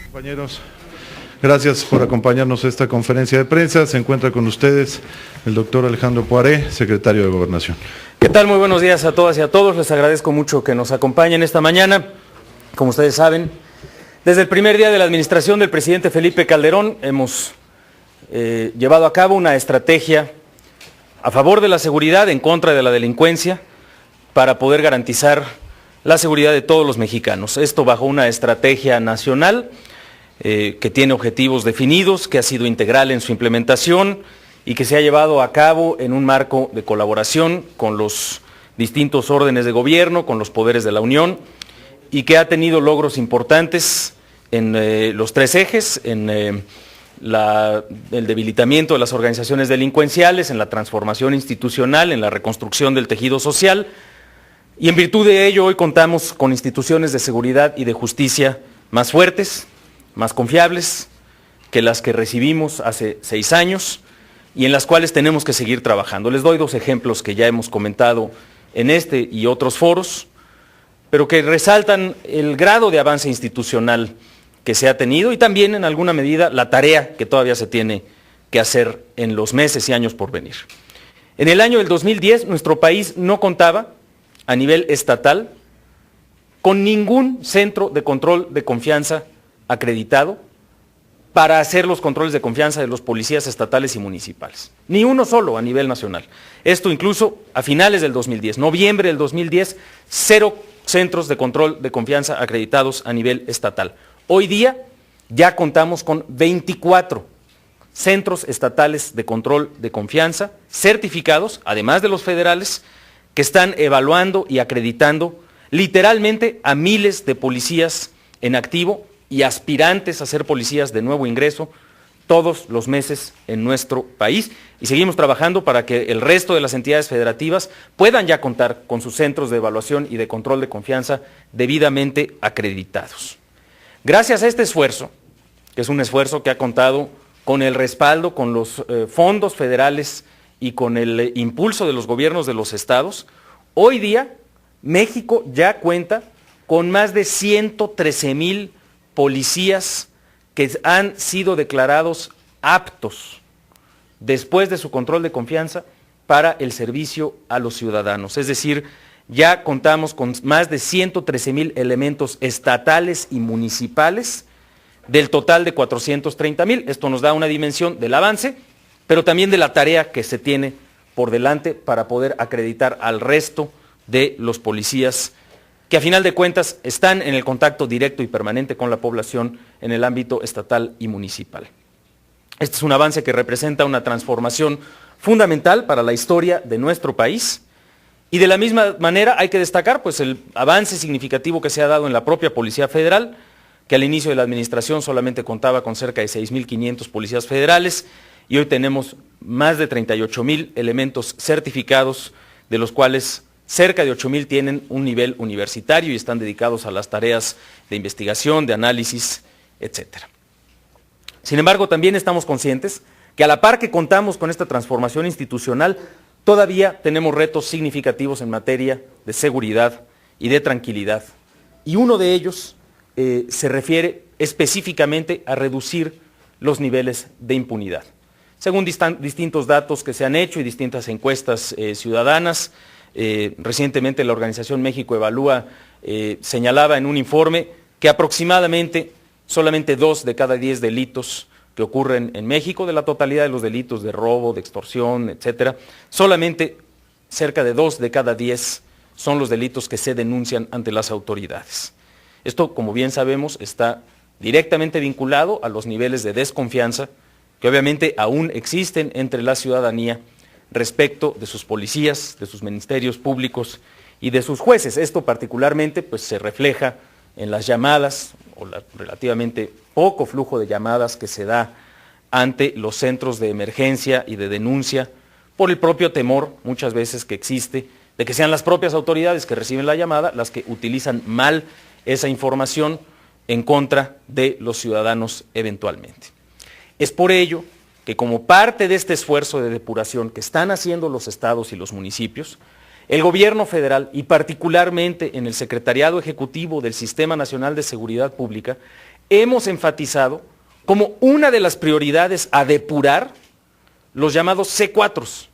Compañeros, gracias por acompañarnos a esta conferencia de prensa. Se encuentra con ustedes el doctor Alejandro Poiré, secretario de Gobernación. ¿Qué tal? Muy buenos días a todas y a todos. Les agradezco mucho que nos acompañen esta mañana. Como ustedes saben, desde el primer día de la administración del presidente Felipe Calderón hemos llevado a cabo una estrategia a favor de la seguridad, en contra de la delincuencia, para poder garantizar la seguridad de todos los mexicanos. Esto bajo una estrategia nacional que tiene objetivos definidos, que ha sido integral en su implementación y que se ha llevado a cabo en un marco de colaboración con los distintos órdenes de gobierno, con los poderes de la Unión, y que ha tenido logros importantes en los tres ejes, en el debilitamiento de las organizaciones delincuenciales, en la transformación institucional, en la reconstrucción del tejido social, y en virtud de ello hoy contamos con instituciones de seguridad y de justicia más fuertes, más confiables que las que recibimos hace 6 años y en las cuales tenemos que seguir trabajando. Les doy 2 ejemplos que ya hemos comentado en este y otros foros, pero que resaltan el grado de avance institucional que se ha tenido y también en alguna medida la tarea que todavía se tiene que hacer en los meses y años por venir. En el año del 2010 nuestro país no contaba a nivel estatal con ningún centro de control de confianza acreditado para hacer los controles de confianza de los policías estatales y municipales. Ni uno solo a nivel nacional. Esto incluso a finales del 2010, noviembre del 2010, 0 centros de control de confianza acreditados a nivel estatal. Hoy día ya contamos con 24 centros estatales de control de confianza certificados, además de los federales, que están evaluando y acreditando literalmente a miles de policías en activo y aspirantes a ser policías de nuevo ingreso todos los meses en nuestro país. Y seguimos trabajando para que el resto de las entidades federativas puedan ya contar con sus centros de evaluación y de control de confianza debidamente acreditados. Gracias a este esfuerzo, que es un esfuerzo que ha contado con el respaldo, con los fondos federales y con el impulso de los gobiernos de los estados, hoy día México ya cuenta con más de 113,000 policías que han sido declarados aptos después de su control de confianza para el servicio a los ciudadanos. Es decir, ya contamos con más de 113,000 elementos estatales y municipales del total de 430,000. Esto nos da una dimensión del avance, pero también de la tarea que se tiene por delante para poder acreditar al resto de los policías que a final de cuentas están en el contacto directo y permanente con la población en el ámbito estatal y municipal. Este es un avance que representa una transformación fundamental para la historia de nuestro país y de la misma manera hay que destacar pues, el avance significativo que se ha dado en la propia Policía Federal, que al inicio de la administración solamente contaba con cerca de 6,500 policías federales y hoy tenemos más de 38,000 elementos certificados, de los cuales cerca de 8,000 tienen un nivel universitario y están dedicados a las tareas de investigación, de análisis, etc. Sin embargo, también estamos conscientes que a la par que contamos con esta transformación institucional, todavía tenemos retos significativos en materia de seguridad y de tranquilidad. Y uno de ellos se refiere específicamente a reducir los niveles de impunidad. Según distintos datos que se han hecho y distintas encuestas ciudadanas, recientemente la organización México Evalúa señalaba en un informe que aproximadamente solamente 2 de cada 10 delitos que ocurren en México, de la totalidad de los delitos de robo, de extorsión, etcétera, solamente cerca de 2 de cada 10 son los delitos que se denuncian ante las autoridades. Esto, como bien sabemos, está directamente vinculado a los niveles de desconfianza que obviamente aún existen entre la ciudadanía respecto de sus policías, de sus ministerios públicos y de sus jueces. Esto particularmente pues, se refleja en las llamadas o relativamente poco flujo de llamadas que se da ante los centros de emergencia y de denuncia por el propio temor muchas veces que existe de que sean las propias autoridades que reciben la llamada las que utilizan mal esa información en contra de los ciudadanos eventualmente. Es por ello que como parte de este esfuerzo de depuración que están haciendo los estados y los municipios, el gobierno federal y particularmente en el Secretariado Ejecutivo del Sistema Nacional de Seguridad Pública, hemos enfatizado como una de las prioridades a depurar los llamados C4s,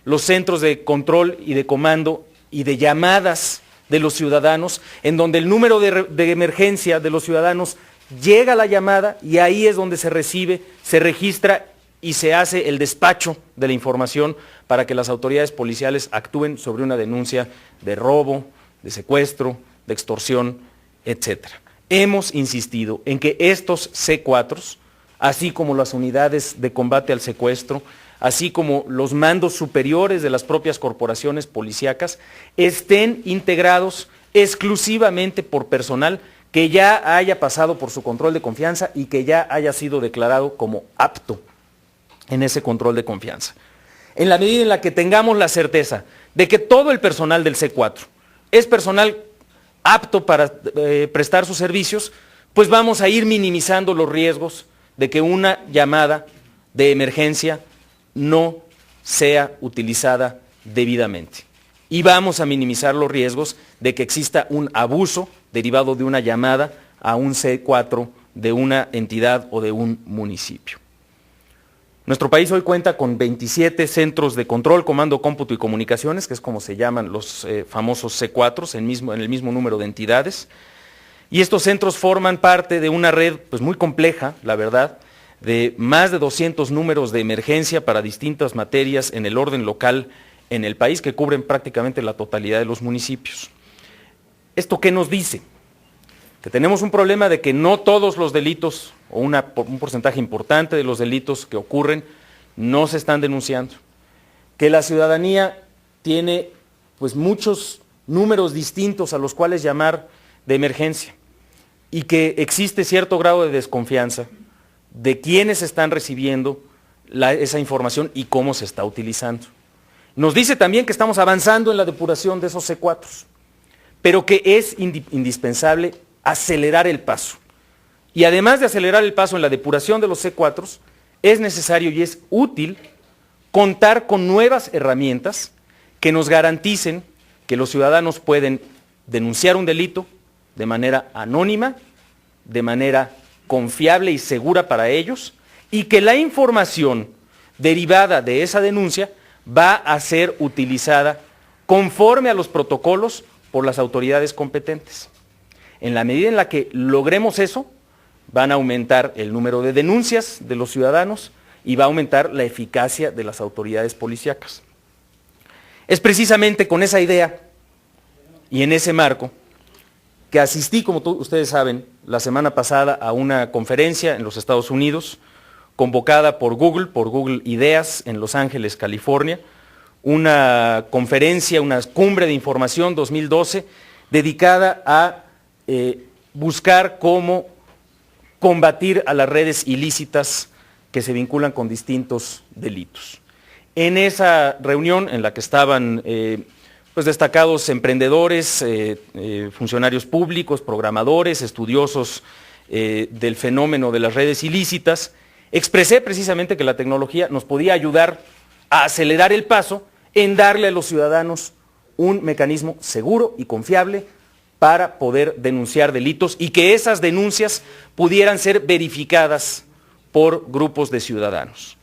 los centros de control y de comando y de llamadas de los ciudadanos, en donde el número de emergencia de los ciudadanos llega a la llamada y ahí es donde se recibe, se registra y se hace el despacho de la información para que las autoridades policiales actúen sobre una denuncia de robo, de secuestro, de extorsión, etc. Hemos insistido en que estos C4s, así como las unidades de combate al secuestro, así como los mandos superiores de las propias corporaciones policíacas, estén integrados exclusivamente por personal que ya haya pasado por su control de confianza y que ya haya sido declarado como apto en ese control de confianza. En la medida en la que tengamos la certeza de que todo el personal del C4 es personal apto para prestar sus servicios, pues vamos a ir minimizando los riesgos de que una llamada de emergencia no sea utilizada debidamente. Y vamos a minimizar los riesgos de que exista un abuso derivado de una llamada a un C4 de una entidad o de un municipio. Nuestro país hoy cuenta con 27 centros de control, comando, cómputo y comunicaciones, que es como se llaman los famosos C4s, en el mismo número de entidades. Y estos centros forman parte de una red pues, muy compleja, la verdad, de más de 200 números de emergencia para distintas materias en el orden local en el país, que cubren prácticamente la totalidad de los municipios. ¿Esto qué nos dice? Que tenemos un problema de que no todos los delitos, o un porcentaje importante de los delitos que ocurren, no se están denunciando. Que la ciudadanía tiene pues, muchos números distintos a los cuales llamar de emergencia y que existe cierto grado de desconfianza de quiénes están recibiendo esa información y cómo se está utilizando. Nos dice también que estamos avanzando en la depuración de esos C4s, pero que es indispensable acelerar el paso. Y además de acelerar el paso en la depuración de los C4s, es necesario y es útil contar con nuevas herramientas que nos garanticen que los ciudadanos pueden denunciar un delito de manera anónima, de manera confiable y segura para ellos, y que la información derivada de esa denuncia va a ser utilizada conforme a los protocolos por las autoridades competentes. En la medida en la que logremos eso, van a aumentar el número de denuncias de los ciudadanos y va a aumentar la eficacia de las autoridades policíacas. Es precisamente con esa idea y en ese marco que asistí, como ustedes saben, la semana pasada a una conferencia en los Estados Unidos, convocada por Google Ideas en Los Ángeles, California, una conferencia, una cumbre de información 2012, dedicada a buscar cómo combatir a las redes ilícitas que se vinculan con distintos delitos. En esa reunión en la que estaban pues destacados emprendedores, funcionarios públicos, programadores, estudiosos del fenómeno de las redes ilícitas, expresé precisamente que la tecnología nos podía ayudar a acelerar el paso en darle a los ciudadanos un mecanismo seguro y confiable para poder denunciar delitos y que esas denuncias pudieran ser verificadas por grupos de ciudadanos.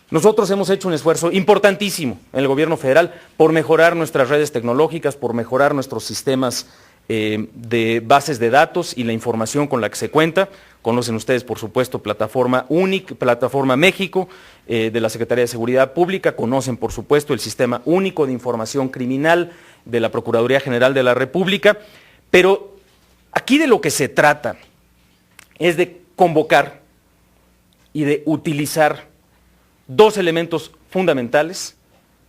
Nosotros hemos hecho un esfuerzo importantísimo en el gobierno federal por mejorar nuestras redes tecnológicas, por mejorar nuestros sistemas de bases de datos y la información con la que se cuenta. Conocen ustedes, por supuesto, Plataforma Única, Plataforma México, de la Secretaría de Seguridad Pública. Conocen, por supuesto, el Sistema Único de Información Criminal de la Procuraduría General de la República. Pero aquí de lo que se trata es de convocar y de utilizar dos elementos fundamentales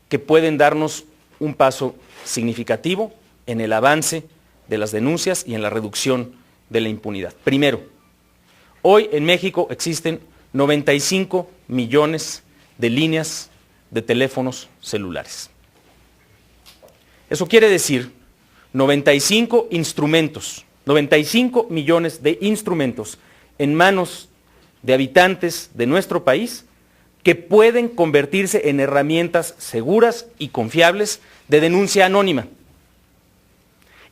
que pueden darnos un paso significativo en el avance de las denuncias y en la reducción de la impunidad. Primero, hoy en México existen 95 millones de líneas de teléfonos celulares. Eso quiere decir 95 instrumentos, 95 millones de instrumentos en manos de habitantes de nuestro país que pueden convertirse en herramientas seguras y confiables de denuncia anónima.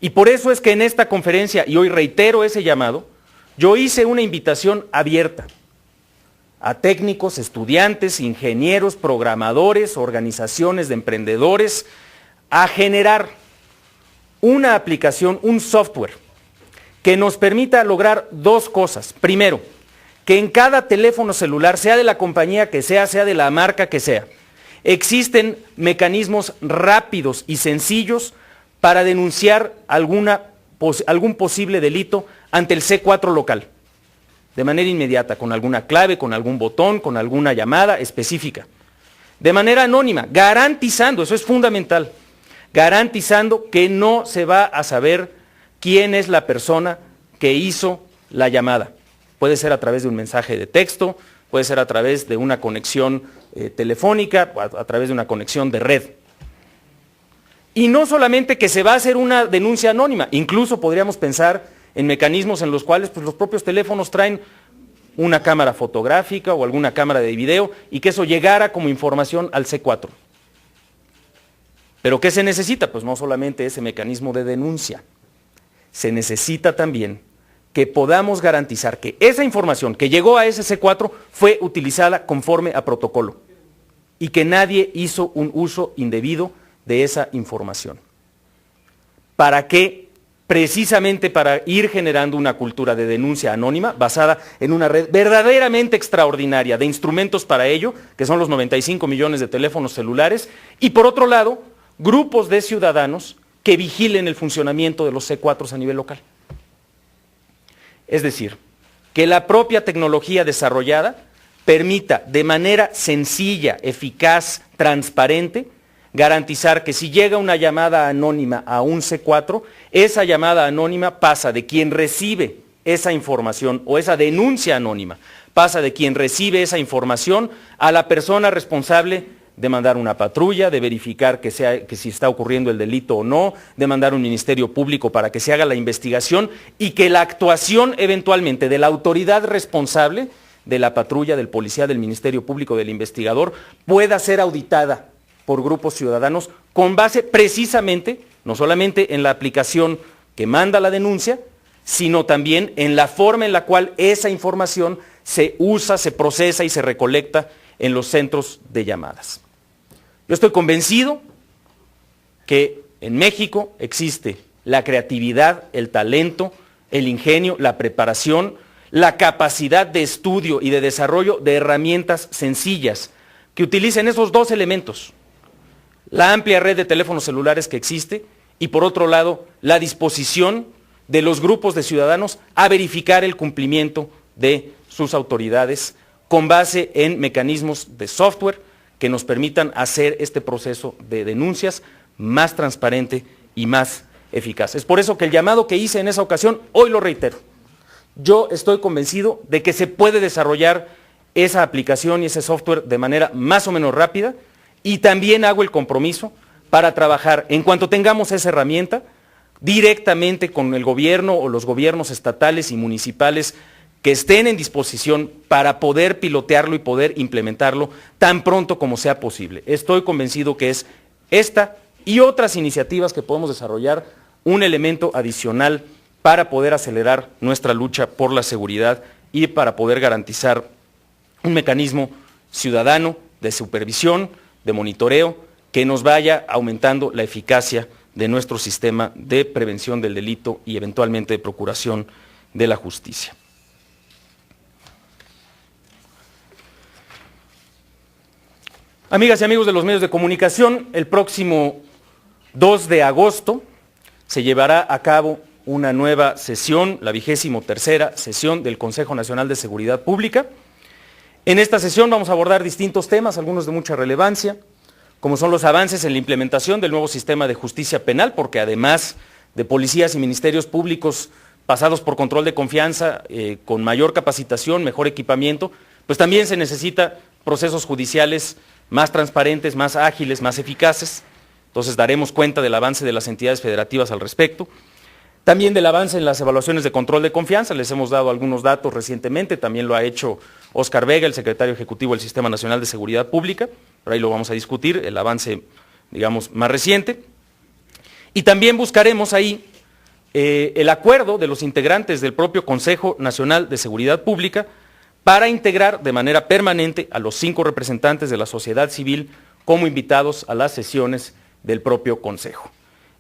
Y por eso es que en esta conferencia, y hoy reitero ese llamado, yo hice una invitación abierta a técnicos, estudiantes, ingenieros, programadores, organizaciones de emprendedores, a generar una aplicación, un software, que nos permita lograr dos cosas. Primero, que en cada teléfono celular, sea de la compañía que sea de la marca que sea, existen mecanismos rápidos y sencillos para denunciar algún posible delito ante el C4 local, de manera inmediata, con alguna clave, con algún botón, con alguna llamada específica, de manera anónima, garantizando, eso es fundamental, garantizando que no se va a saber quién es la persona que hizo la llamada. Puede ser a través de un mensaje de texto, puede ser a través de una conexión telefónica, a través de una conexión de red. Y no solamente que se va a hacer una denuncia anónima, incluso podríamos pensar en mecanismos en los cuales pues, los propios teléfonos traen una cámara fotográfica o alguna cámara de video y que eso llegara como información al C4. ¿Pero qué se necesita? Pues no solamente ese mecanismo de denuncia, se necesita también que podamos garantizar que esa información que llegó a ese C4 fue utilizada conforme a protocolo y que nadie hizo un uso indebido de esa información. ¿Para qué? Precisamente para ir generando una cultura de denuncia anónima basada en una red verdaderamente extraordinaria de instrumentos para ello, que son los 95 millones de teléfonos celulares, y por otro lado, grupos de ciudadanos que vigilen el funcionamiento de los C4s a nivel local. Es decir, que la propia tecnología desarrollada permita de manera sencilla, eficaz, transparente, garantizar que si llega una llamada anónima a un C4, esa llamada anónima pasa de quien recibe esa información o esa denuncia anónima, pasa de quien recibe esa información a la persona responsable de mandar una patrulla, de verificar que si está ocurriendo el delito o no, de mandar un ministerio público para que se haga la investigación y que la actuación eventualmente de la autoridad responsable, de la patrulla, del policía, del ministerio público, del investigador, pueda ser auditada por grupos ciudadanos con base precisamente, no solamente en la aplicación que manda la denuncia, sino también en la forma en la cual esa información se usa, se procesa y se recolecta en los centros de llamadas. Yo estoy convencido que en México existe la creatividad, el talento, el ingenio, la preparación, la capacidad de estudio y de desarrollo de herramientas sencillas que utilicen esos dos elementos, la amplia red de teléfonos celulares que existe y por otro lado la disposición de los grupos de ciudadanos a verificar el cumplimiento de sus autoridades con base en mecanismos de software que nos permitan hacer este proceso de denuncias más transparente y más eficaz. Es por eso que el llamado que hice en esa ocasión, hoy lo reitero. Yo estoy convencido de que se puede desarrollar esa aplicación y ese software de manera más o menos rápida y también hago el compromiso para trabajar, en cuanto tengamos esa herramienta, directamente con el gobierno o los gobiernos estatales y municipales que estén en disposición para poder pilotearlo y poder implementarlo tan pronto como sea posible. Estoy convencido que es esta y otras iniciativas que podemos desarrollar un elemento adicional para poder acelerar nuestra lucha por la seguridad y para poder garantizar un mecanismo ciudadano de supervisión, de monitoreo, que nos vaya aumentando la eficacia de nuestro sistema de prevención del delito y eventualmente de procuración de la justicia. Amigas y amigos de los medios de comunicación, el próximo 2 de agosto se llevará a cabo una nueva sesión, la 23ª sesión del Consejo Nacional de Seguridad Pública. En esta sesión vamos a abordar distintos temas, algunos de mucha relevancia, como son los avances en la implementación del nuevo sistema de justicia penal, porque además de policías y ministerios públicos pasados por control de confianza, con mayor capacitación, mejor equipamiento, pues también se necesita procesos judiciales más transparentes, más ágiles, más eficaces. Entonces daremos cuenta del avance de las entidades federativas al respecto. También del avance en las evaluaciones de control de confianza, les hemos dado algunos datos recientemente, también lo ha hecho Óscar Vega, el secretario ejecutivo del Sistema Nacional de Seguridad Pública, por ahí lo vamos a discutir, el avance, digamos, más reciente. Y también buscaremos ahí el acuerdo de los integrantes del propio Consejo Nacional de Seguridad Pública para integrar de manera permanente a los 5 representantes de la sociedad civil como invitados a las sesiones del propio Consejo.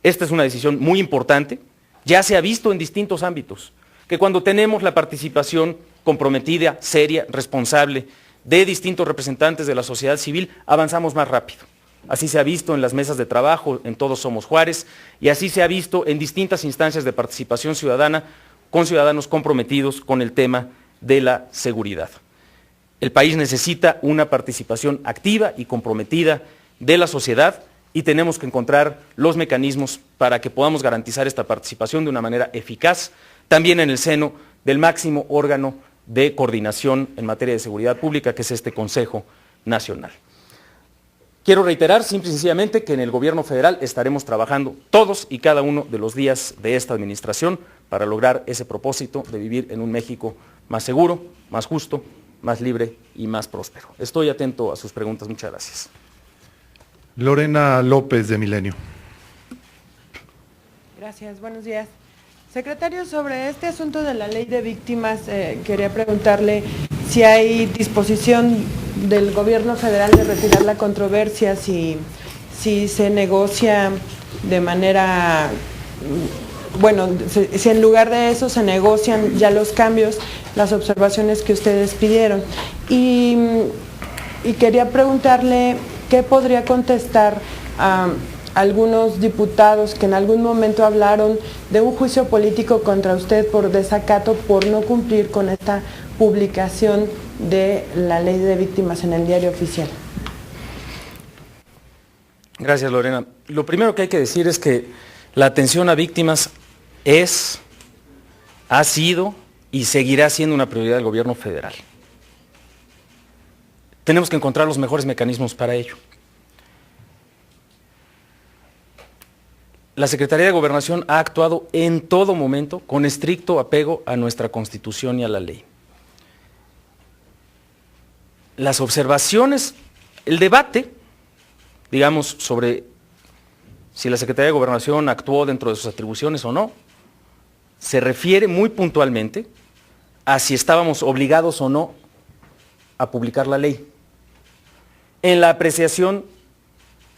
Esta es una decisión muy importante. Ya se ha visto en distintos ámbitos que cuando tenemos la participación comprometida, seria, responsable de distintos representantes de la sociedad civil, avanzamos más rápido. Así se ha visto en las mesas de trabajo en Todos Somos Juárez y así se ha visto en distintas instancias de participación ciudadana con ciudadanos comprometidos con el tema de la seguridad. El país necesita una participación activa y comprometida de la sociedad y tenemos que encontrar los mecanismos para que podamos garantizar esta participación de una manera eficaz, también en el seno del máximo órgano de coordinación en materia de seguridad pública, que es este Consejo Nacional. Quiero reiterar simple y sencillamente que en el Gobierno federal estaremos trabajando todos y cada uno de los días de esta administración para lograr ese propósito de vivir en un México más seguro, más justo, más libre y más próspero. Estoy atento a sus preguntas. Muchas gracias. Lorena López, de Milenio. Gracias, buenos días. Secretario, sobre este asunto de la ley de víctimas, quería preguntarle si hay disposición del gobierno federal de retirar la controversia, si se negocia de manera, bueno, si en lugar de eso se negocian ya los cambios, las observaciones que ustedes pidieron. Y quería preguntarle qué podría contestar a algunos diputados que en algún momento hablaron de un juicio político contra usted por desacato, por no cumplir con esta publicación de la ley de víctimas en el Diario Oficial. Gracias, Lorena. Lo primero que hay que decir es que la atención a víctimas ha sido y seguirá siendo una prioridad del gobierno federal. Tenemos que encontrar los mejores mecanismos para ello. La Secretaría de Gobernación ha actuado en todo momento con estricto apego a nuestra Constitución y a la ley. Las observaciones, el debate, digamos, sobre si la Secretaría de Gobernación actuó dentro de sus atribuciones o no, se refiere muy puntualmente a si estábamos obligados o no a publicar la ley. En la apreciación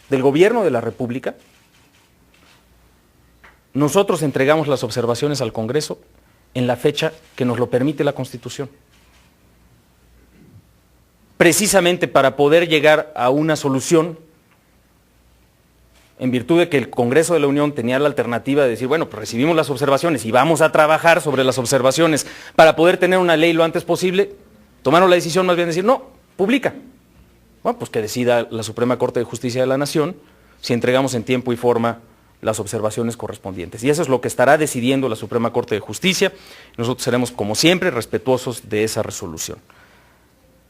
del Gobierno de la República, nosotros entregamos las observaciones al Congreso en la fecha que nos lo permite la Constitución. Precisamente para poder llegar a una solución, en virtud de que el Congreso de la Unión tenía la alternativa de decir, bueno, pues recibimos las observaciones y vamos a trabajar sobre las observaciones para poder tener una ley lo antes posible, tomaron la decisión más bien de decir, no, publica. Bueno, pues que decida la Suprema Corte de Justicia de la Nación si entregamos en tiempo y forma las observaciones correspondientes. Y eso es lo que estará decidiendo la Suprema Corte de Justicia. Nosotros seremos, como siempre, respetuosos de esa resolución.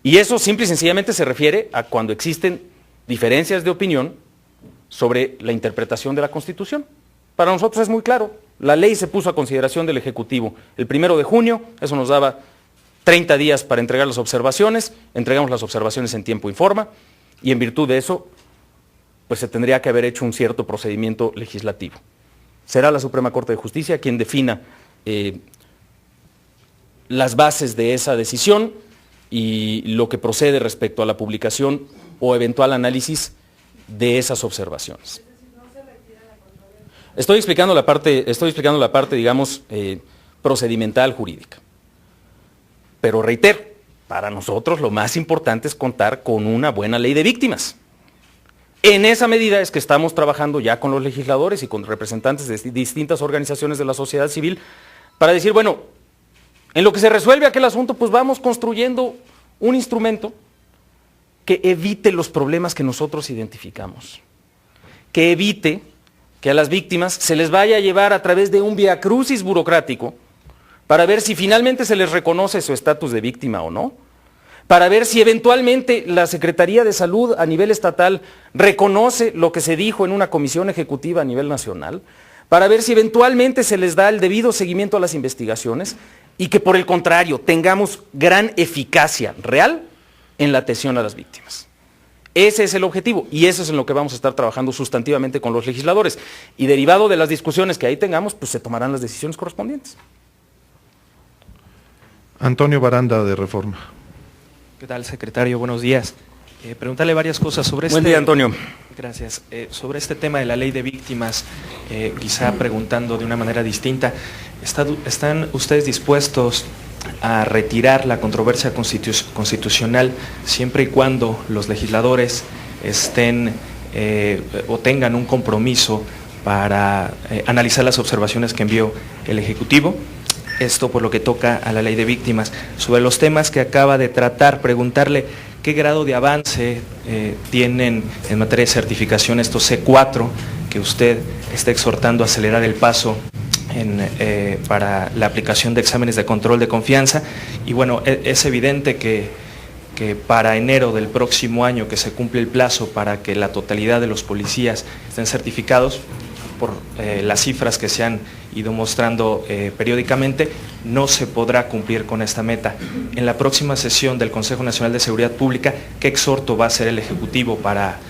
Y eso simple y sencillamente se refiere a cuando existen diferencias de opinión sobre la interpretación de la Constitución. Para nosotros es muy claro, la ley se puso a consideración del Ejecutivo el 1 de junio, eso nos daba 30 días para entregar las observaciones, entregamos las observaciones en tiempo y forma, y en virtud de eso, pues se tendría que haber hecho un cierto procedimiento legislativo. Será la Suprema Corte de Justicia quien defina las bases de esa decisión y lo que procede respecto a la publicación o eventual análisis de esas observaciones. Estoy explicando la parte, digamos, procedimental jurídica. Pero reitero, para nosotros lo más importante es contar con una buena ley de víctimas. En esa medida es que estamos trabajando ya con los legisladores y con representantes de distintas organizaciones de la sociedad civil para decir, bueno, en lo que se resuelve aquel asunto, pues vamos construyendo un instrumento que evite los problemas que nosotros identificamos, que evite que a las víctimas se les vaya a llevar a través de un viacrucis burocrático para ver si finalmente se les reconoce su estatus de víctima o no, para ver si eventualmente la Secretaría de Salud a nivel estatal reconoce lo que se dijo en una comisión ejecutiva a nivel nacional, para ver si eventualmente se les da el debido seguimiento a las investigaciones y que por el contrario tengamos gran eficacia real en la atención a las víctimas. Ese es el objetivo y eso es en lo que vamos a estar trabajando sustantivamente con los legisladores. Y derivado de las discusiones que ahí tengamos, pues se tomarán las decisiones correspondientes. Antonio Baranda, de Reforma. ¿Qué tal, secretario? Buenos días. Preguntarle varias cosas sobre Buen día, Antonio. Gracias. Sobre este tema de la ley de víctimas, quizá preguntando de una manera distinta, ¿están ustedes dispuestos a retirar la controversia constitucional siempre y cuando los legisladores estén o tengan un compromiso para analizar las observaciones que envió el Ejecutivo? Esto por lo que toca a la ley de víctimas. Sobre los temas que acaba de tratar, preguntarle qué grado de avance tienen en materia de certificación estos C4 que usted está exhortando a acelerar el paso para la aplicación de exámenes de control de confianza. Y bueno, es evidente que para enero del próximo año, que se cumple el plazo para que la totalidad de los policías estén certificados, por las cifras que se han ido mostrando periódicamente, no se podrá cumplir con esta meta. En la próxima sesión del Consejo Nacional de Seguridad Pública, ¿qué exhorto va a hacer el Ejecutivo para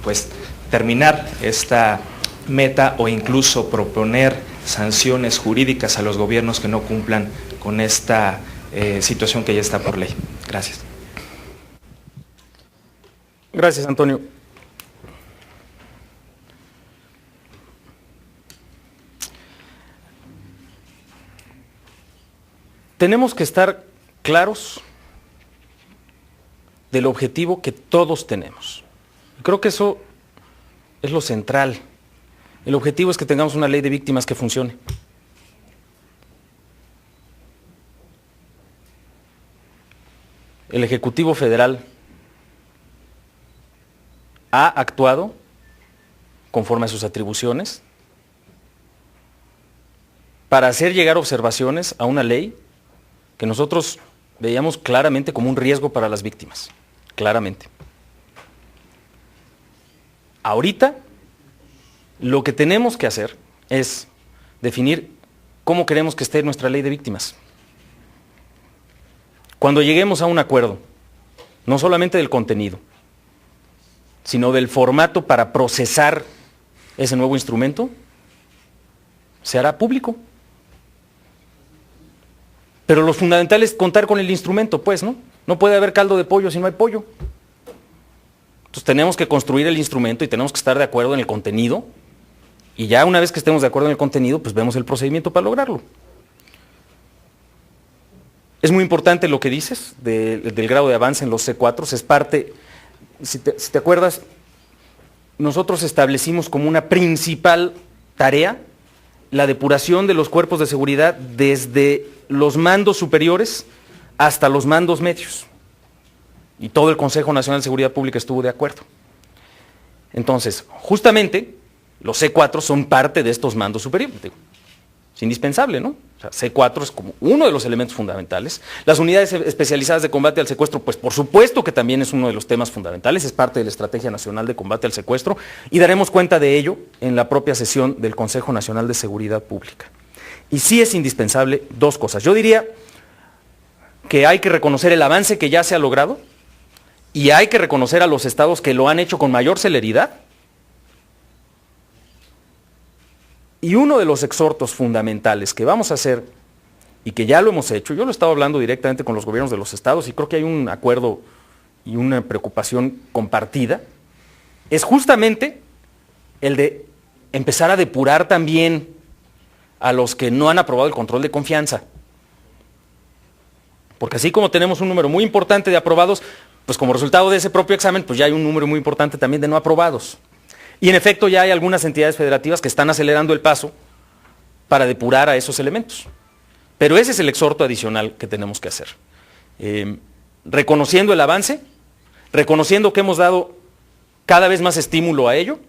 pues, terminar esta meta o incluso proponer sanciones jurídicas a los gobiernos que no cumplan con esta situación que ya está por ley? Gracias. Gracias, Antonio. Tenemos que estar claros del objetivo que todos tenemos. Creo que eso es lo central. El objetivo es que tengamos una ley de víctimas que funcione. El Ejecutivo Federal ha actuado conforme a sus atribuciones para hacer llegar observaciones a una ley que nosotros veíamos claramente como un riesgo para las víctimas, claramente. Ahorita, lo que tenemos que hacer es definir cómo queremos que esté nuestra ley de víctimas. Cuando lleguemos a un acuerdo, no solamente del contenido, sino del formato para procesar ese nuevo instrumento, se hará público. Pero lo fundamental es contar con el instrumento, pues, ¿no? No puede haber caldo de pollo si no hay pollo. Entonces tenemos que construir el instrumento y tenemos que estar de acuerdo en el contenido. Y ya una vez que estemos de acuerdo en el contenido, pues vemos el procedimiento para lograrlo. Es muy importante lo que dices del grado de avance en los C4. Es parte, si te acuerdas, nosotros establecimos como una principal tarea la depuración de los cuerpos de seguridad desde los mandos superiores hasta los mandos medios. Y todo el Consejo Nacional de Seguridad Pública estuvo de acuerdo. Entonces, justamente, los C4 son parte de estos mandos superiores. Es indispensable, ¿no? O sea, C4 es como uno de los elementos fundamentales. Las unidades especializadas de combate al secuestro, pues por supuesto que también es uno de los temas fundamentales, es parte de la Estrategia Nacional de Combate al Secuestro y daremos cuenta de ello en la propia sesión del Consejo Nacional de Seguridad Pública. Y sí es indispensable dos cosas. Yo diría que hay que reconocer el avance que ya se ha logrado y hay que reconocer a los estados que lo han hecho con mayor celeridad. Y uno de los exhortos fundamentales que vamos a hacer, y que ya lo hemos hecho, yo lo he estado hablando directamente con los gobiernos de los estados y creo que hay un acuerdo y una preocupación compartida, es justamente el de empezar a depurar también a los que no han aprobado el control de confianza. Porque así como tenemos un número muy importante de aprobados, pues como resultado de ese propio examen, pues ya hay un número muy importante también de no aprobados. Y en efecto ya hay algunas entidades federativas que están acelerando el paso para depurar a esos elementos. Pero ese es el exhorto adicional que tenemos que hacer. Reconociendo el avance, reconociendo que hemos dado cada vez más estímulo a ello,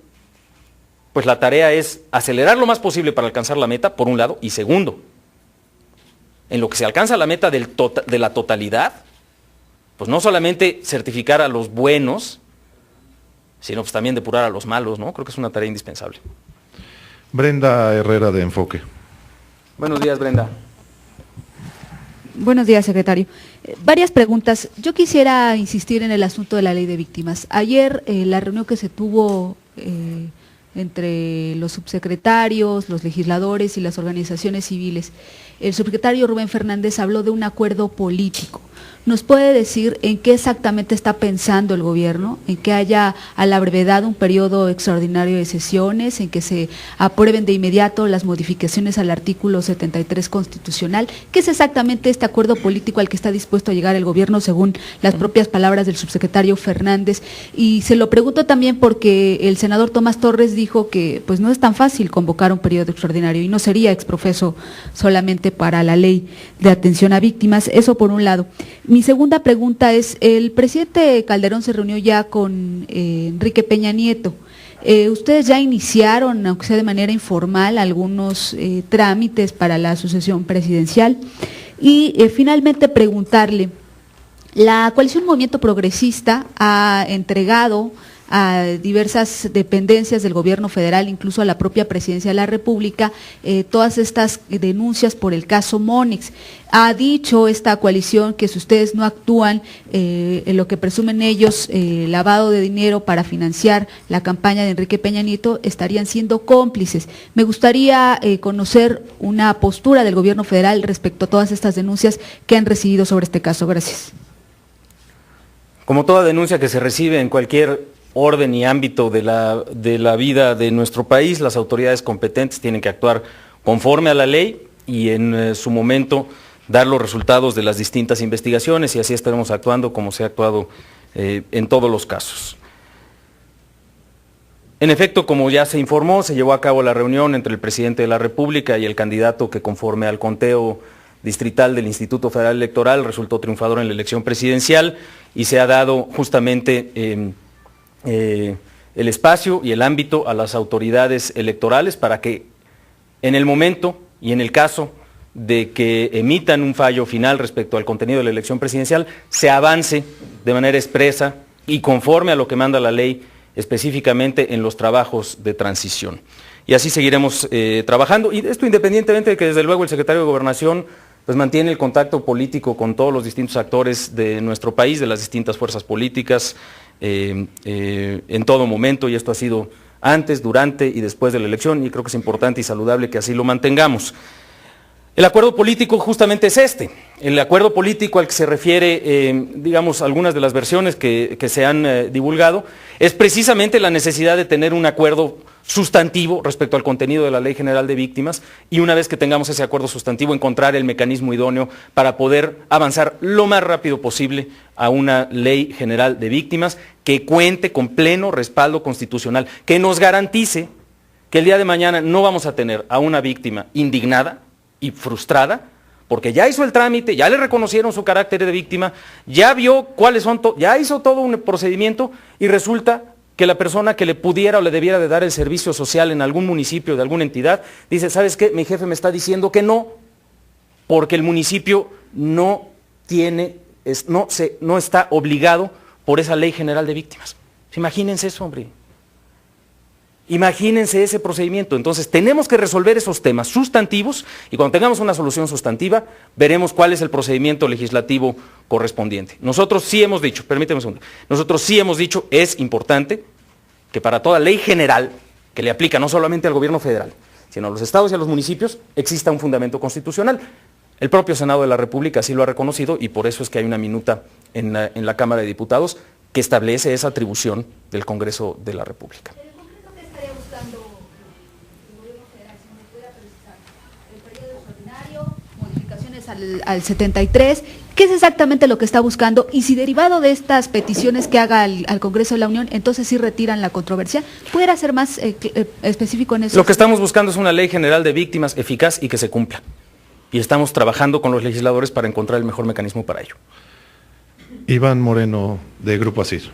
pues la tarea es acelerar lo más posible para alcanzar la meta, por un lado, y segundo, en lo que se alcanza la meta de la totalidad, pues no solamente certificar a los buenos, sino pues también depurar a los malos, ¿no? Creo que es una tarea indispensable. Brenda Herrera de Enfoque. Buenos días, Brenda. Buenos días, secretario. Varias preguntas. Yo quisiera insistir en el asunto de la ley de víctimas. Ayer, la reunión que se tuvo entre los subsecretarios, los legisladores y las organizaciones civiles, el subsecretario Rubén Fernández habló de un acuerdo político. ¿Nos puede decir en qué exactamente está pensando el gobierno? ¿En que haya a la brevedad un periodo extraordinario de sesiones? ¿En que se aprueben de inmediato las modificaciones al artículo 73 constitucional? ¿Qué es exactamente este acuerdo político al que está dispuesto a llegar el gobierno, según las propias palabras del subsecretario Fernández? Y se lo pregunto también porque el senador Tomás Torres dijo que pues no es tan fácil convocar un periodo extraordinario y no sería exprofeso solamente para la ley de atención a víctimas. Eso por un lado. Mi segunda pregunta es, el presidente Calderón se reunió ya con Enrique Peña Nieto. ¿Ustedes ya iniciaron, aunque sea de manera informal, algunos trámites para la sucesión presidencial? Y finalmente preguntarle, la coalición Movimiento Progresista ha entregado a diversas dependencias del gobierno federal, incluso a la propia presidencia de la República, todas estas denuncias por el caso Monex. Ha dicho esta coalición que si ustedes no actúan en lo que presumen ellos, lavado de dinero para financiar la campaña de Enrique Peña Nieto, estarían siendo cómplices. Me gustaría conocer una postura del gobierno federal respecto a todas estas denuncias que han recibido sobre este caso. Gracias. Como toda denuncia que se recibe en cualquier orden y ámbito de la vida de nuestro país, las autoridades competentes tienen que actuar conforme a la ley y en su momento dar los resultados de las distintas investigaciones, y así estaremos actuando como se ha actuado en todos los casos. En efecto, como ya se informó, se llevó a cabo la reunión entre el presidente de la República y el candidato que, conforme al conteo distrital del Instituto Federal Electoral, resultó triunfador en la elección presidencial, y se ha dado justamente el espacio y el ámbito a las autoridades electorales para que en el momento y en el caso de que emitan un fallo final respecto al contenido de la elección presidencial, se avance de manera expresa y conforme a lo que manda la ley, específicamente en los trabajos de transición. Y así seguiremos trabajando, y esto independientemente de que desde luego el secretario de Gobernación pues mantiene el contacto político con todos los distintos actores de nuestro país, de las distintas fuerzas políticas, en todo momento, y esto ha sido antes, durante y después de la elección, y creo que es importante y saludable que así lo mantengamos. El acuerdo político justamente es este, el acuerdo político al que se refiere, digamos, algunas de las versiones que se han divulgado, es precisamente la necesidad de tener un acuerdo sustantivo respecto al contenido de la Ley General de Víctimas, y una vez que tengamos ese acuerdo sustantivo, encontrar el mecanismo idóneo para poder avanzar lo más rápido posible a una Ley General de Víctimas que cuente con pleno respaldo constitucional, que nos garantice que el día de mañana no vamos a tener a una víctima indignada y frustrada, porque ya hizo el trámite, ya le reconocieron su carácter de víctima, ya vio cuáles son, ya hizo todo un procedimiento, y resulta que la persona que le pudiera o le debiera de dar el servicio social en algún municipio de alguna entidad, dice, ¿sabes qué? Mi jefe me está diciendo que no, porque el municipio no está obligado por esa Ley General de Víctimas. Imagínense eso, hombre. Imagínense ese procedimiento. Entonces tenemos que resolver esos temas sustantivos, y cuando tengamos una solución sustantiva, veremos cuál es el procedimiento legislativo correspondiente. Nosotros sí hemos dicho, permíteme un segundo, nosotros sí hemos dicho, es importante que para toda ley general, que le aplica no solamente al gobierno federal, sino a los estados y a los municipios, exista un fundamento constitucional. El propio Senado de la República así lo ha reconocido, y por eso es que hay una minuta en la Cámara de Diputados que establece esa atribución del Congreso de la República. Al 73, ¿qué es exactamente lo que está buscando? Y si derivado de estas peticiones que haga al Congreso de la Unión, entonces sí retiran la controversia. ¿Pudiera ser más específico en eso? Lo que estamos buscando es una Ley General de Víctimas eficaz y que se cumpla. Y estamos trabajando con los legisladores para encontrar el mejor mecanismo para ello. Iván Moreno, de Grupo Asir.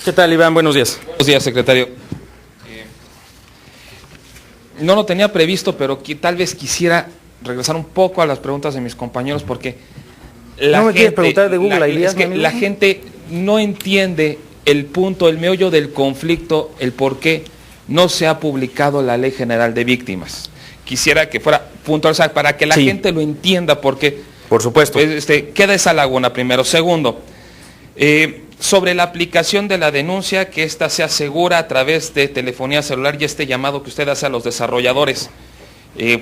¿Qué tal, Iván? Buenos días. Buenos días, secretario. No lo tenía previsto, pero tal vez quisiera regresar un poco a las preguntas de mis compañeros, porque ¿No me quieres preguntar de Google, Elías? Es que la gente no entiende el punto, el meollo del conflicto, el por qué no se ha publicado la Ley General de Víctimas. Quisiera que fuera puntual, o sea, para que la Sí. gente lo entienda, porque Por supuesto. queda esa laguna primero. Segundo, sobre la aplicación de la denuncia, que ésta sea segura a través de telefonía celular y este llamado que usted hace a los desarrolladores.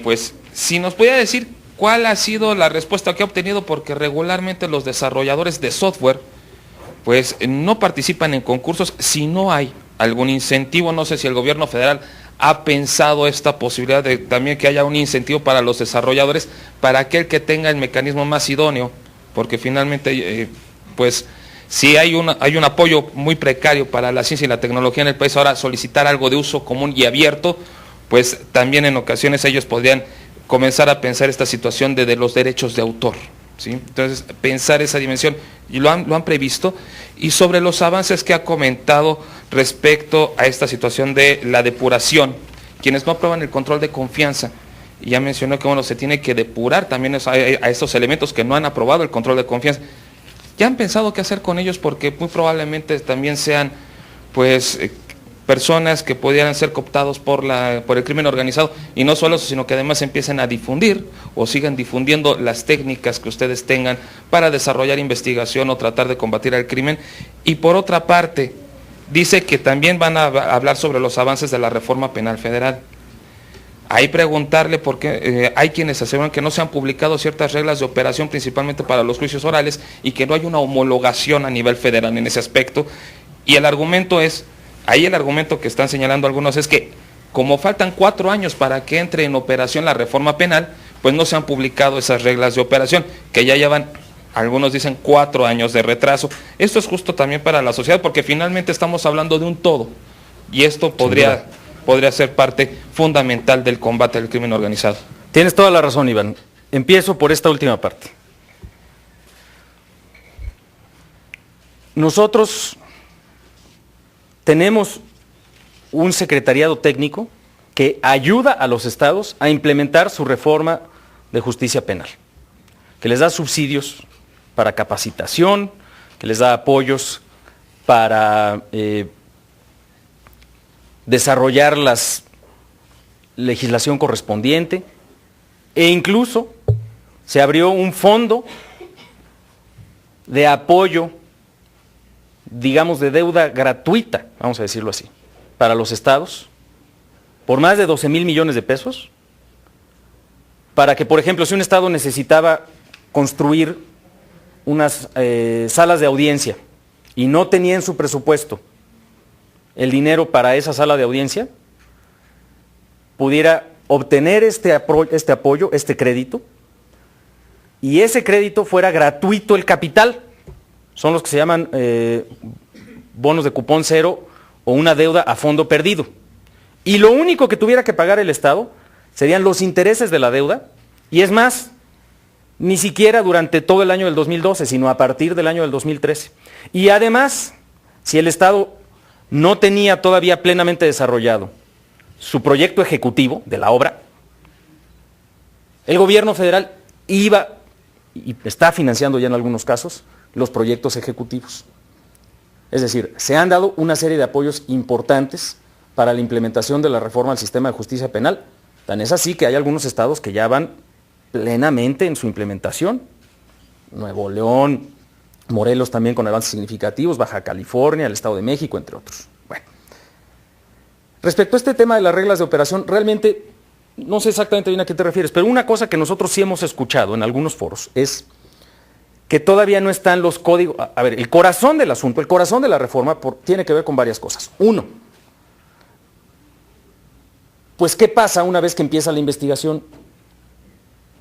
Pues, si nos pudiera decir cuál ha sido la respuesta que ha obtenido, porque regularmente los desarrolladores de software, pues, no participan en concursos si no hay algún incentivo. No sé si el gobierno federal ha pensado esta posibilidad de también que haya un incentivo para los desarrolladores, para aquel que tenga el mecanismo más idóneo, porque finalmente, pues, si hay un apoyo muy precario para la ciencia y la tecnología en el país, ahora solicitar algo de uso común y abierto, pues también en ocasiones ellos podrían comenzar a pensar esta situación de los derechos de autor, ¿sí? Entonces, pensar esa dimensión, y lo han previsto. Y sobre los avances que ha comentado respecto a esta situación de la depuración, quienes no aprueban el control de confianza, y ya mencionó que, bueno, se tiene que depurar también a estos elementos que no han aprobado el control de confianza. ¿Ya han pensado qué hacer con ellos? Porque muy probablemente también sean, pues, personas que pudieran ser cooptados por el crimen organizado, y no solo eso, sino que además empiecen a difundir o sigan difundiendo las técnicas que ustedes tengan para desarrollar investigación o tratar de combatir al crimen. Y por otra parte, dice que también van a hablar sobre los avances de la reforma penal federal. Ahí preguntarle por qué hay quienes aseguran que no se han publicado ciertas reglas de operación, principalmente para los juicios orales, y que no hay una homologación a nivel federal en ese aspecto. Y el argumento que están señalando algunos es que, como faltan 4 años para que entre en operación la reforma penal, pues no se han publicado esas reglas de operación, que ya llevan, algunos dicen, 4 años de retraso. Esto es justo también para la sociedad, porque finalmente estamos hablando de un todo, y esto podría ser parte fundamental del combate al crimen organizado. Tienes toda la razón, Iván. Empiezo por esta última parte. Nosotros tenemos un secretariado técnico que ayuda a los estados a implementar su reforma de justicia penal, que les da subsidios para capacitación, que les da apoyos para desarrollar la legislación correspondiente, e incluso se abrió un fondo de apoyo, digamos, de deuda gratuita, vamos a decirlo así, para los estados, por más de 12,000 millones de pesos, para que, por ejemplo, si un estado necesitaba construir unas salas de audiencia y no tenía en su presupuesto el dinero para esa sala de audiencia, pudiera obtener este apoyo, este crédito, y ese crédito fuera gratuito el capital. Son los que se llaman bonos de cupón cero o una deuda a fondo perdido. Y lo único que tuviera que pagar el Estado serían los intereses de la deuda, y es más, ni siquiera durante todo el año del 2012, sino a partir del año del 2013. Y además, si el Estado no tenía todavía plenamente desarrollado su proyecto ejecutivo de la obra, el gobierno federal iba, y está financiando ya en algunos casos, los proyectos ejecutivos. Es decir, se han dado una serie de apoyos importantes para la implementación de la reforma al sistema de justicia penal. Tan es así que hay algunos estados que ya van plenamente en su implementación. Nuevo León, Morelos también con avances significativos, Baja California, el Estado de México, entre otros. Bueno, respecto a este tema de las reglas de operación, realmente no sé exactamente bien a qué te refieres, pero una cosa que nosotros sí hemos escuchado en algunos foros es que todavía no están los códigos. A ver, el corazón del asunto, el corazón de la reforma tiene que ver con varias cosas. Uno, pues ¿qué pasa una vez que empieza la investigación?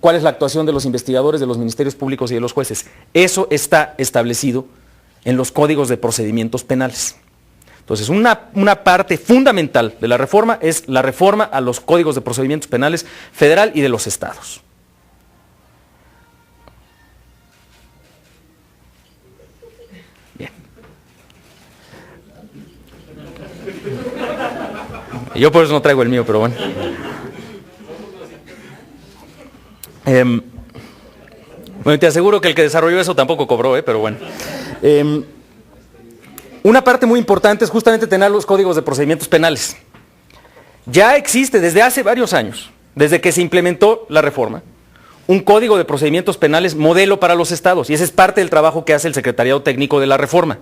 ¿Cuál es la actuación de los investigadores, de los ministerios públicos y de los jueces? Eso está establecido en los códigos de procedimientos penales. Entonces, una parte fundamental de la reforma es la reforma a los códigos de procedimientos penales federal y de los estados. Bien. Yo por eso no traigo el mío, pero bueno. Bueno, te aseguro que el que desarrolló eso tampoco cobró, pero bueno. Una parte muy importante es justamente tener los códigos de procedimientos penales. Ya existe desde hace varios años, desde que se implementó la reforma, un código de procedimientos penales modelo para los estados, y ese es parte del trabajo que hace el Secretariado Técnico de la Reforma.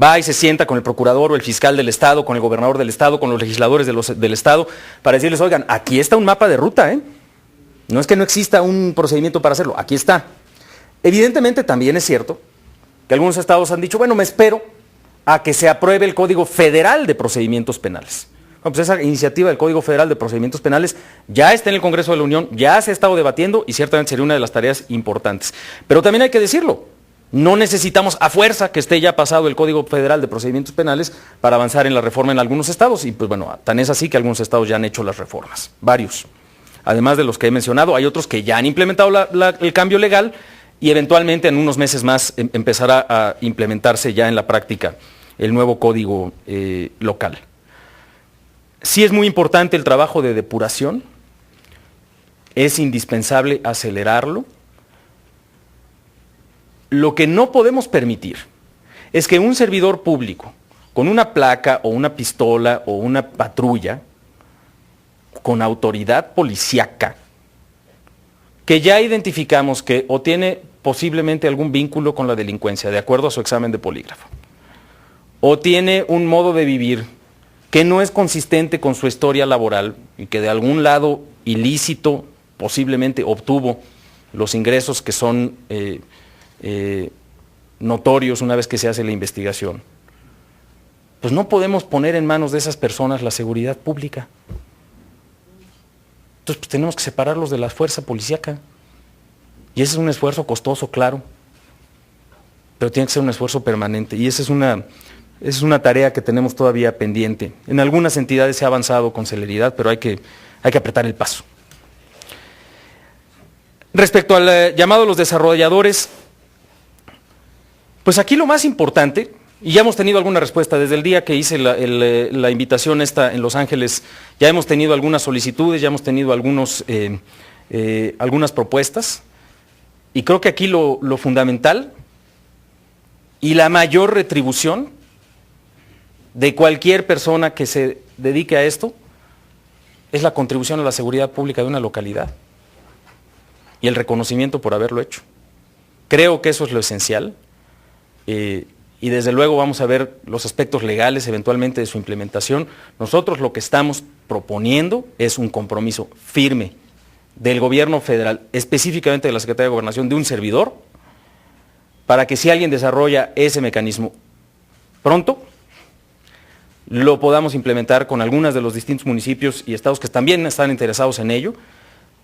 Va y se sienta con el procurador o el fiscal del estado, con el gobernador del estado, con los legisladores del estado, para decirles, oigan, aquí está un mapa de ruta, ¿eh? No es que no exista un procedimiento para hacerlo, aquí está. Evidentemente también es cierto que algunos estados han dicho, bueno, me espero a que se apruebe el Código Federal de Procedimientos Penales. Bueno, pues esa iniciativa del Código Federal de Procedimientos Penales ya está en el Congreso de la Unión, ya se ha estado debatiendo y ciertamente sería una de las tareas importantes. Pero también hay que decirlo, no necesitamos a fuerza que esté ya pasado el Código Federal de Procedimientos Penales para avanzar en la reforma en algunos estados, y pues bueno, tan es así que algunos estados ya han hecho las reformas, varios. Además de los que he mencionado, hay otros que ya han implementado el cambio legal y eventualmente en unos meses más empezará a implementarse ya en la práctica el nuevo código local. Sí es muy importante el trabajo de depuración, es indispensable acelerarlo. Lo que no podemos permitir es que un servidor público con una placa o una pistola o una patrulla con autoridad policíaca, que ya identificamos que o tiene posiblemente algún vínculo con la delincuencia, de acuerdo a su examen de polígrafo, o tiene un modo de vivir que no es consistente con su historia laboral y que de algún lado ilícito posiblemente obtuvo los ingresos que son notorios una vez que se hace la investigación, pues no podemos poner en manos de esas personas la seguridad pública. Entonces pues tenemos que separarlos de la fuerza policíaca. Y ese es un esfuerzo costoso, claro, pero tiene que ser un esfuerzo permanente. Y esa es una tarea que tenemos todavía pendiente. En algunas entidades se ha avanzado con celeridad, pero hay que apretar el paso. Respecto al llamado a los desarrolladores, pues aquí lo más importante, y ya hemos tenido alguna respuesta, desde el día que hice la invitación esta en Los Ángeles, ya hemos tenido algunas solicitudes, ya hemos tenido algunas propuestas, y creo que aquí lo fundamental y la mayor retribución de cualquier persona que se dedique a esto es la contribución a la seguridad pública de una localidad y el reconocimiento por haberlo hecho. Creo que eso es lo esencial. Y desde luego vamos a ver los aspectos legales eventualmente de su implementación. Nosotros lo que estamos proponiendo es un compromiso firme del gobierno federal, específicamente de la Secretaría de Gobernación, de un servidor, para que si alguien desarrolla ese mecanismo pronto, lo podamos implementar con algunos de los distintos municipios y estados que también están interesados en ello,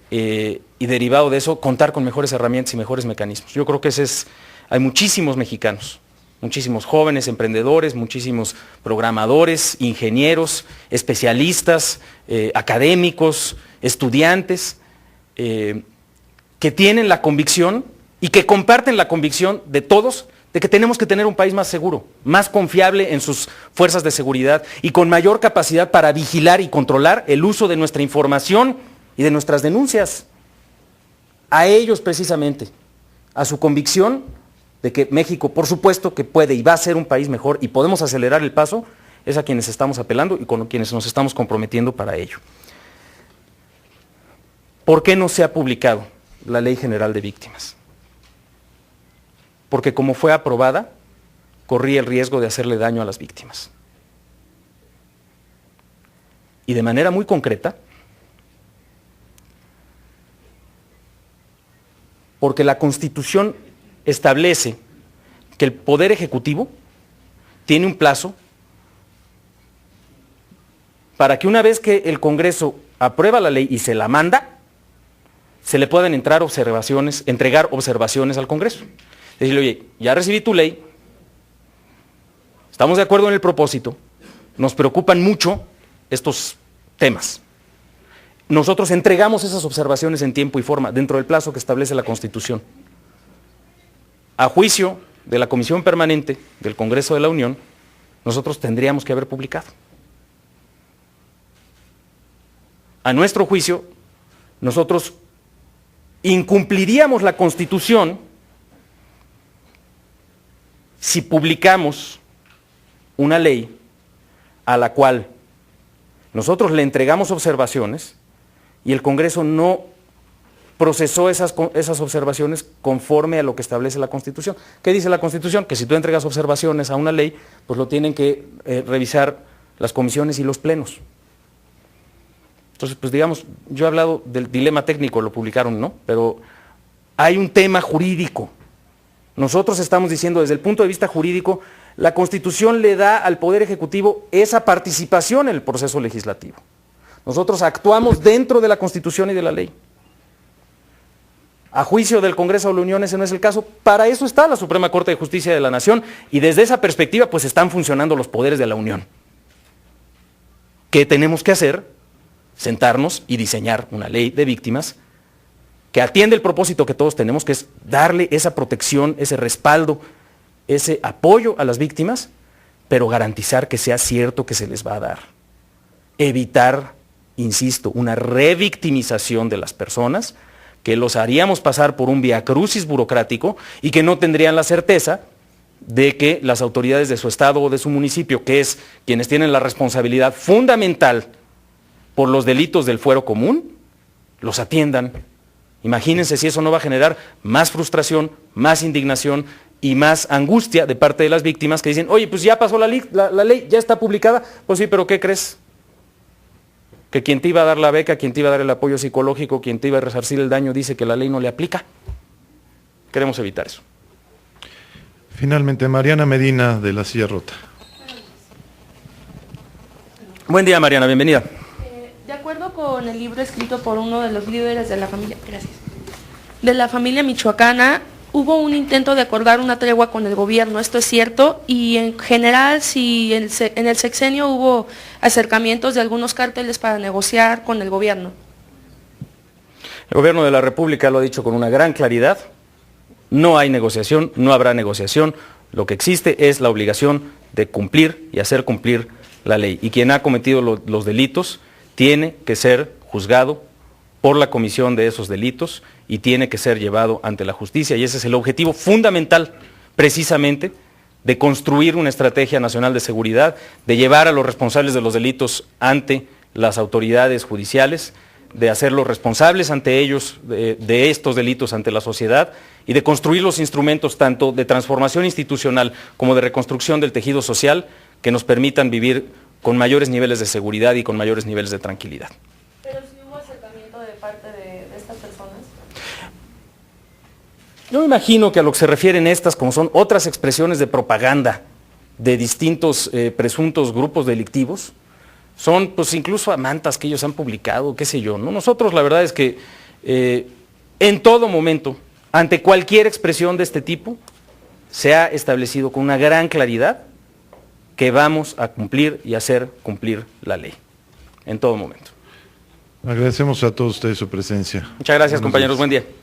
y derivado de eso, contar con mejores herramientas y mejores mecanismos. Yo creo que hay muchísimos mexicanos, muchísimos jóvenes emprendedores, muchísimos programadores, ingenieros, especialistas, académicos, estudiantes, que tienen la convicción y que comparten la convicción de todos de que tenemos que tener un país más seguro, más confiable en sus fuerzas de seguridad y con mayor capacidad para vigilar y controlar el uso de nuestra información y de nuestras denuncias. A ellos precisamente, a su convicción de que México, por supuesto, que puede y va a ser un país mejor y podemos acelerar el paso, es a quienes estamos apelando y con quienes nos estamos comprometiendo para ello. ¿Por qué no se ha publicado la Ley General de Víctimas? Porque como fue aprobada, corría el riesgo de hacerle daño a las víctimas. Y de manera muy concreta, porque la Constitución establece que el Poder Ejecutivo tiene un plazo para que una vez que el Congreso aprueba la ley y se la manda, se le puedan entregar observaciones al Congreso. Decirle, oye, ya recibí tu ley, estamos de acuerdo en el propósito, nos preocupan mucho estos temas. Nosotros entregamos esas observaciones en tiempo y forma, dentro del plazo que establece la Constitución. A juicio de la Comisión Permanente del Congreso de la Unión, nosotros tendríamos que haber publicado. A nuestro juicio, nosotros incumpliríamos la Constitución si publicamos una ley a la cual Nosotros le entregamos observaciones y el Congreso no procesó esas observaciones conforme a lo que establece la Constitución. ¿Qué dice la Constitución? Que si tú entregas observaciones a una ley, pues lo tienen que revisar las comisiones y los plenos. Entonces, pues digamos, yo he hablado del dilema técnico, lo publicaron, ¿no? Pero hay un tema jurídico. Nosotros estamos diciendo desde el punto de vista jurídico, la Constitución le da al Poder Ejecutivo esa participación en el proceso legislativo. Nosotros actuamos dentro de la Constitución y de la ley. A juicio del Congreso de la Unión ese no es el caso. Para eso está la Suprema Corte de Justicia de la Nación y desde esa perspectiva pues están funcionando los poderes de la Unión. ¿Qué tenemos que hacer? Sentarnos y diseñar una ley de víctimas que atiende el propósito que todos tenemos, que es darle esa protección, ese respaldo, ese apoyo a las víctimas, pero garantizar que sea cierto que se les va a dar. Evitar, insisto, una revictimización de las personas, que los haríamos pasar por un viacrucis burocrático y que no tendrían la certeza de que las autoridades de su estado o de su municipio, que es quienes tienen la responsabilidad fundamental por los delitos del fuero común, los atiendan. Imagínense si eso no va a generar más frustración, más indignación y más angustia de parte de las víctimas que dicen, oye, pues ya pasó la ley, ya está publicada. Pues sí, pero ¿qué crees? Que quien te iba a dar la beca, quien te iba a dar el apoyo psicológico, quien te iba a resarcir el daño, dice que la ley no le aplica. Queremos evitar eso. Finalmente, Mariana Medina, de La Silla Rota. Buen día, Mariana, bienvenida. De acuerdo con el libro escrito por uno de los líderes de la familia, de la familia michoacana, hubo un intento de acordar una tregua con el gobierno, ¿esto es cierto? Y en general, si en el sexenio hubo acercamientos de algunos cárteles para negociar con el gobierno. El gobierno de la República lo ha dicho con una gran claridad, no hay negociación, no habrá negociación, lo que existe es la obligación de cumplir y hacer cumplir la ley. Y quien ha cometido los delitos tiene que ser juzgado por la comisión de esos delitos y tiene que ser llevado ante la justicia. Y ese es el objetivo fundamental, precisamente, de construir una estrategia nacional de seguridad, de llevar a los responsables de los delitos ante las autoridades judiciales, de hacerlos responsables ante ellos de estos delitos ante la sociedad y de construir los instrumentos tanto de transformación institucional como de reconstrucción del tejido social que nos permitan vivir con mayores niveles de seguridad y con mayores niveles de tranquilidad. Pero si hubo acercamiento de parte de estas personas. Yo me imagino que a lo que se refieren estas, como son otras expresiones de propaganda de distintos presuntos grupos delictivos, son pues incluso amantas que ellos han publicado, qué sé yo, ¿no? Nosotros la verdad es que en todo momento, ante cualquier expresión de este tipo, se ha establecido con una gran claridad que vamos a cumplir y hacer cumplir la ley, en todo momento. Agradecemos a todos ustedes su presencia. Muchas gracias, Buenos compañeros, días. buen día.